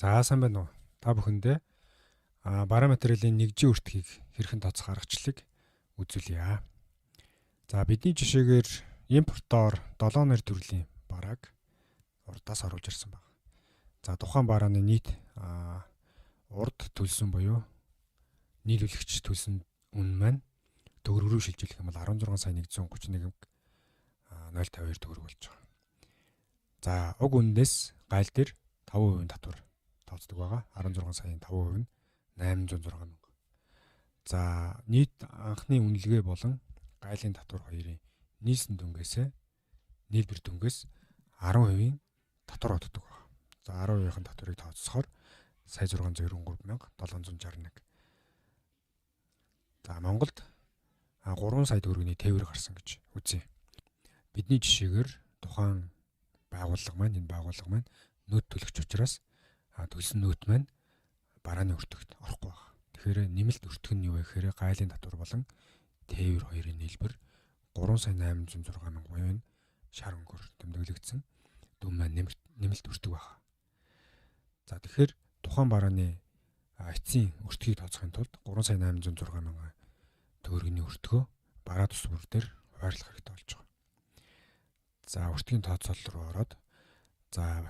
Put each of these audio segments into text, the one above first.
За сайн байна уу? Та бүхэндээ бараа материалын нэгжийн өртгийг хэрхэн тооцох аргачлалыг үзүүлье. За бидний жишээгээр импортоор 7 төрлийн барааг урдаас оруулж ирсэн байна. За тухайн барааны нийт урд төлсөн буюу нийлүүлэгч төлсөн үнэ маань төгрөг рүү шилжүүлэх юм бол 16,131,052 төгрөг болж байгаа. За уг үннээс гайл дээр 5% татвар тооцдог байгаа. 16,5% нь 806 мянга. За нийт анхны үнэлгээ болон гайлын татвар хоёрын нийлсэн дүнгээс нийлбэр дүнгээс 10% татвар боддог байна. За 10%-ийн татварыг тооцсохоор сая 693,761. За Монголд 3 сая төгрөгийн тээвэр гарсан гэж үзье. Бидний жишээгээр тухайн байгууллага маань нөөц төлөгч учраас төлсөн нөөт маань барааны өртөгт орохгүй байна. Тэгэхээр нэмэлт өртөг нь юу вэ гэхээр гайлын татвар болон тээвэр хоёрын нийлбэр 3,806,000 шар өнгөөр тэмдэглэгдсэн дүн маань нэмэлт өртөг байна. За тэгэхээр тухайн барааны эцсийн өртгийг тооцохын тулд 3,806,000 төгрөгийн өртгөө бараа тус бүр дээр хуваарлах хэрэгтэй болж байгаа. За өртгийн тооцоол руу ороод за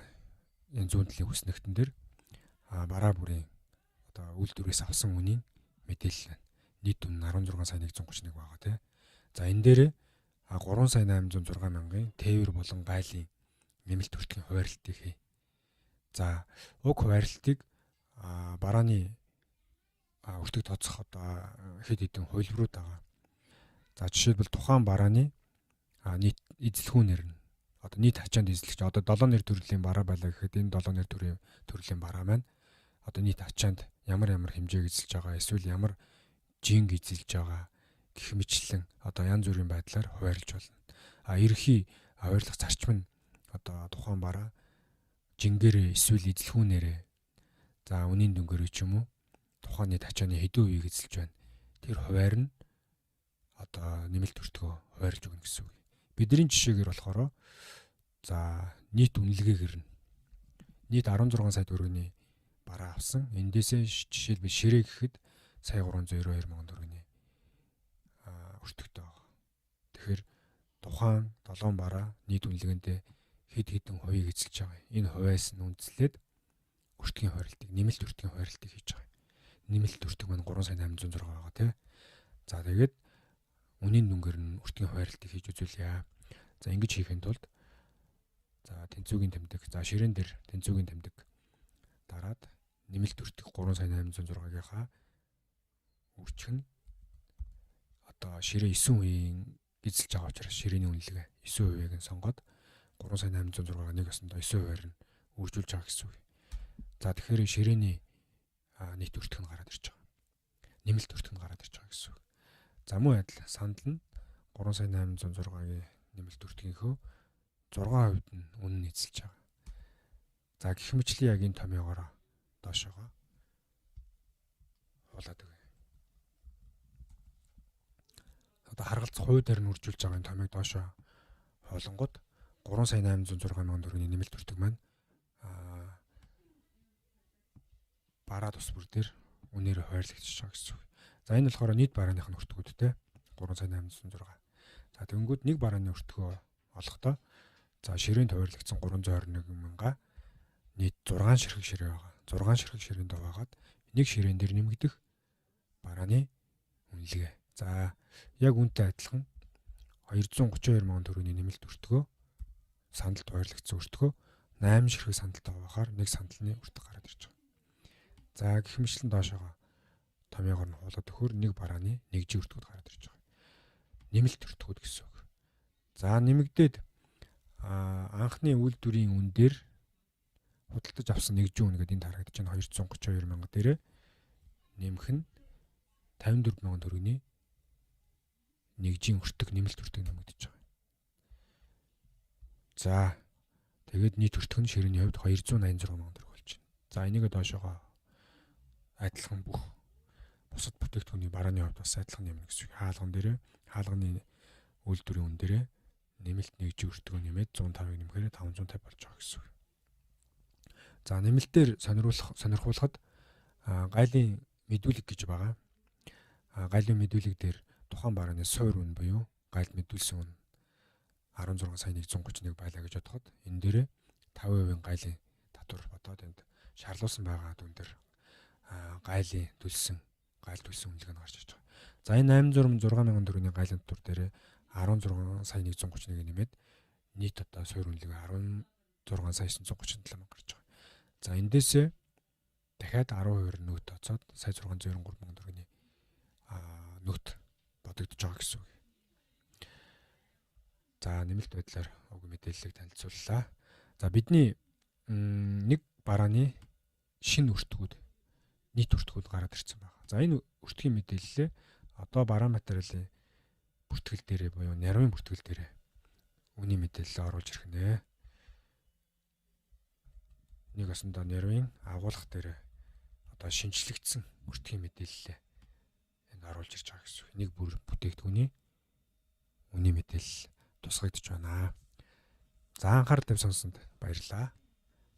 энэ зүүнтлийн хүснэгтэн дээр бараа бүрийн үйлдвэрээс авсан үнийн мэдээлэл байна. Нийт үн нь 16,131 байгаа тий. За энэ дээр 3,806,000-ын тээвэр болон гайлын нэмэлт өртгийн хуваарлтыг хий. За уг хуваарлтыг барааны өртөг тооцох хэд хэдэн хувилбарууд байгаа. За жишээлбэл тухайн барааны нийт эзлэгүүнээр нь нийт ачаанд эзлэгч 7 төрлийн бараа байлаа гэхэд энэ 7 төрлийн бараа маань нийт ачаанд ямар хэмжээг эзэлж байгаа, эсвэл ямар жинг эзэлж байгаа гэх мэтлэн янз бүрийн байдлаар хуваарлж болно. Ерөнхий хуваарлах зарчим нь тухайн бараа жингээрээ эсвэл эзлэгүүнээрээ за үнийн дүнгээр ч юм уу тухайн нийт ачааны хэдэн хувийг эзэлж байна. Тэр хуваар нь нэмэлт өртгөө хуваарлж өгнө гэсэн үг. Бидний жишээгээр болохоор за нийт үнэлгээгээр нь нийт 16 сая төгрөгийн бараа авсан. Эндээсээ жишээлбэл ширээ гэхэд сая 392 мянган төгрөгийн өртөгтэй байна. Тэгэхээр тухайн 7 бараа нийт үнэлгээндээ хэд хэдэн хувийг эзэлж байгаа. Энэ хувиас нь үндэслээд өртгийн хуваарлтыг нэмэлт өртгийн хуваарлтыг хийж байгаа. Нэмэлт өртөг маань 3,806 байгаа тий. За тэгээд үнийн дүнгээр нь өртгийн хуваарлтыг хийж үзүүлье. За ингэж хийхэд тулд за тэнцвүүгийн тэмдэг, за ширээн дээр тэнцвүүгийн тэмдэг дараад нэмэлт өртөг 3,806-ийнхаа үрчиг нь ширээ 9% эзэлж байгаа учраас ширээний үнэлгээ 9%-ийг нь сонгоод 3,806-ыг нэг өсөндөө 9%-аар нь үржүүлж байгаа гэсэн үг. За тэгэхээр ширээний нийт өртөг нь гараад ирж байгаа. Нэмэлт өртөг нь гараад ирж байгаа гэсэн үг. За мөн адил сандал нь 3,806-гийн нэмэлт өртгийнхөө 6% нь үнэн эзэлж байгаа. За гэх мэтлэн яг энэ томьёогоор доошоогоо хуулаад өгье. Харгалзах хувьдаар нь үржүүлж байгаа энэ томьёог доошоо хоолонгод 3,806,000 төгрөгийн нэмэлт өртөг маань бараа тус бүр дээр үнээр хуваарлагдчихж байгаа гэсэн үг. За энэ болохоор нийт барааных нь өртгүүдтэй 3,806. За тэгэнгүүт нэг барааны өртгөө олохдоо за ширээнд хуваарлагдсан 321 мянга нийт 6 ширхэг ширээ байгаа. 6 ширхэг ширээнд байгаад нэг ширээн дээр нэмэгдэх барааны үнэлгээ. За яг үүнтэй адилхан 232 мянган төгрөгийн нэмэлт өртгөө сандалд хуваарлагдсан өртгөө 8 ширхэг сандалтай байхаар нэг сандалны өртөг гараад ирж байгаа. За гэх мэтлэн доошоогоо томьёогоор нь хуулаад өгөхөөр нэг барааны нэгжийн өртгүүд гараад ирж байгаа. Нэмэлт өртгүүд гэсэн үг. За нэмэгдээд анхны үйлдвэрийн үн дээр худалдаж авсан нэгжийн үн гэдэг энэ харагдаж байна 232 мянга дээрээ нэмэх нь 54 мянган төгрөгийн нэгжийн өртөг нэмэлт өртөг нэмэгдэж байгаа. За тэгээд нийт өртөг нь ширээний хувьд 286 мянган төгрөг болж байна. За энийгээ доошоогоо адилхан бүх бусад бүтээгдэхүүний барааны хувьд бас адилхан нэмнэ гэсэн үг. Хаалганы үйлдвэрийн үн дээрээ нэмэлт нэгжийн өртгөө нэмээд 105-ыг нэмэхээр 550 болж байгаа гэсэн үг. За нэмэлтээр сонирхуулахад гайлын мэдүүлэг гэж байгаа. Гайлын мэдүүлэг дээр тухайн барааны суур үн буюу гайлд мэдүүлсэн үн 16 сая 131 байлаа гэж бодоход энэ дээрээ 5% гайлын татвар бодоод энд шаарлуулсан байгаа дүн дээр гайл төлсөн үнэлгээ нь гарч ирж байгаа. За энэ 806,000 төгрөгийн гайлын татвар дээр 16 сая 131 нэмээд нийт одоо суур үнэлгээ 16 сая 937 мянга гарч байгаа. За эндээсээ дахиад 10% нөөт тооцоод сая 693 мянган төгрөгийн нөөт бодогдож байгаа гэсэн үг. За нэмэлт байдлаар уг мэдээллийг танилцууллаа. За бидний нэг барааны шинэ өртгүүд нийт өртгүүд гараад ирсэн байна. За энэ өртгийн мэдээллээ одоо бараа материалын бүртгэл дээрээ буюу нарийн бүртгэл дээрээ үний мэдээлэл оруулж ирэх нэ. Нэг осондоо нарийн агуулга дээрээ одоо шинжлэгдсэн өртгийн мэдээллээ энд оруулж ирж байгаа гэсэн үг. Нэг бүр бүтээгдэхүүний үний мэдээлэл тусгагдж байна. За анхаарал тавьсан сонсонд баярлалаа.